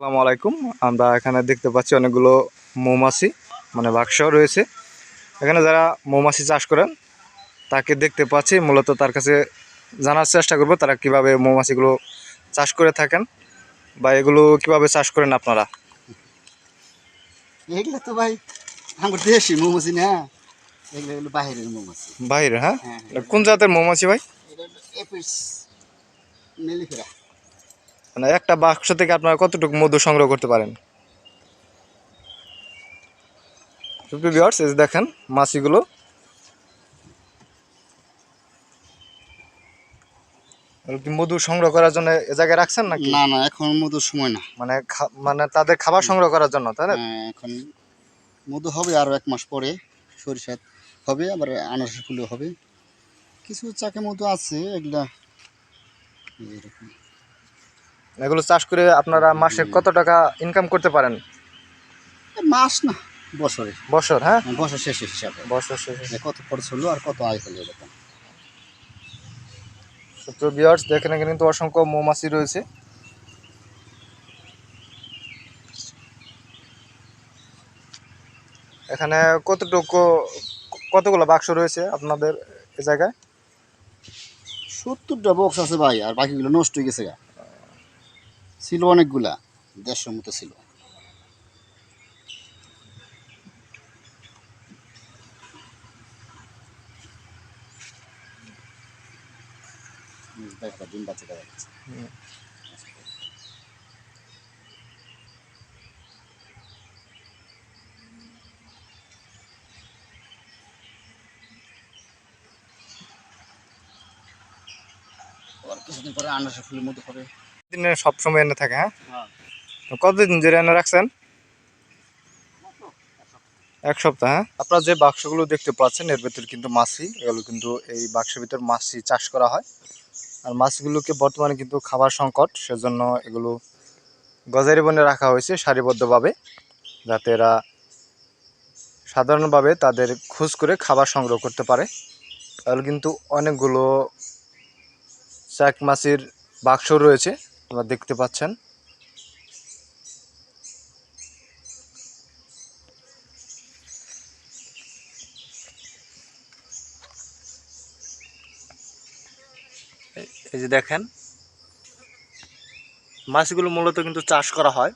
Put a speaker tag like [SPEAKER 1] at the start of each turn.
[SPEAKER 1] আসসালামু আলাইকুম। আমরা এখানে দেখতে পাচ্ছি অনেকগুলো মৌমাছি মানে বাক্স রয়েছে। এখানে যারা মৌমাছি চাষ করেন তাকে দেখতে পাচ্ছি, মূলত তার কাছে জানার চেষ্টা করব তারা কিভাবে মৌমাছিগুলো চাষ করে থাকেন বা এগুলো কিভাবে চাষ করেন আপনারা।
[SPEAKER 2] এগুলো তো ভাই আমার দেশি মৌমাছি না, এগুলো হলো বাইরের মৌমাছি।
[SPEAKER 1] বাইরে? হ্যাঁ,
[SPEAKER 2] হ্যাঁ
[SPEAKER 1] কোন জাতের মৌমাছি ভাই?
[SPEAKER 2] এটা হলো এপিস মেলিফেরা।
[SPEAKER 1] মানে একটা বাক্স থেকে আপনারা কতটুকু মধু সংগ্রহ করতে পারেন? সুপ্রিয় ভিউয়ার্স, এই যে দেখেন মাছিগুলো। এগুলো কি মধু সংগ্রহ করার জন্য এ জায়গায় রাখছেন নাকি?
[SPEAKER 2] না না, এখন মধুর সময় না।
[SPEAKER 1] মানে মানে তাদের খাবার সংগ্রহ করার জন্য, তাই না?
[SPEAKER 2] হ্যাঁ, এখন মধু হবে আরো 1 মাস পরে। সরিষা হবে, আবার আনারস ফুলও হবে। কিছু চাকে মধু আছে এগুলা এরকম।
[SPEAKER 1] এগুলো চাষ করে আপনারা মাসে কত টাকা ইনকাম করতে পারেন?
[SPEAKER 2] মাস না, বছরে।
[SPEAKER 1] বছর? হ্যাঁ,
[SPEAKER 2] বছর শেষে হিসাবে
[SPEAKER 1] বছর শেষে।
[SPEAKER 2] যে কত খরচ হলো আর কত আয় হলো এরকম।
[SPEAKER 1] সুপ্রিয় ভিউয়ার্স, দেখেন এখানে কিন্তু অসংখ্য মৌমাছি রয়েছে। এখানে কতগুলো বাক্স রয়েছে আপনাদের এই জায়গায়?
[SPEAKER 2] 70টা বক্স আছে ভাই, আর বাকিগুলো নষ্ট হয়ে গেছে গা। ছিল অনেকগুলা, 150 মতো ছিল। দেখা ডিম বাচ্চা দেখা যাচ্ছে। আবার কিছুদিন পরে আনারস ফুলের মতো হবে।
[SPEAKER 1] দিনে সবসময় এনে থাকে? হ্যাঁ,
[SPEAKER 2] হ্যাঁ,
[SPEAKER 1] কতদিন ধরে এনে রাখছেন? এক সপ্তাহ? হ্যাঁ, আপনারা যে বাক্সগুলো দেখতে পাচ্ছেন এর ভিতর কিন্তু মাছি, এগুলো কিন্তু এই বাক্সের ভিতর মাছি চাষ করা হয়। আর মাছগুলোকে বর্তমানে কিন্তু খাবার সংকট, সেজন্য এগুলো গজারি বনে রাখা হয়েছে সারিবদ্ধভাবে, যাতে এরা সাধারণভাবে তাদের খোঁজ করে খাবার সংগ্রহ করতে পারে। তাহলে কিন্তু অনেকগুলো চাক মাছির বাক্স রয়েছে, আপনারা দেখতে পাচ্ছেন। এই যে দেখেন, মাছগুলো মূলত কিন্তু চাষ করা হয়।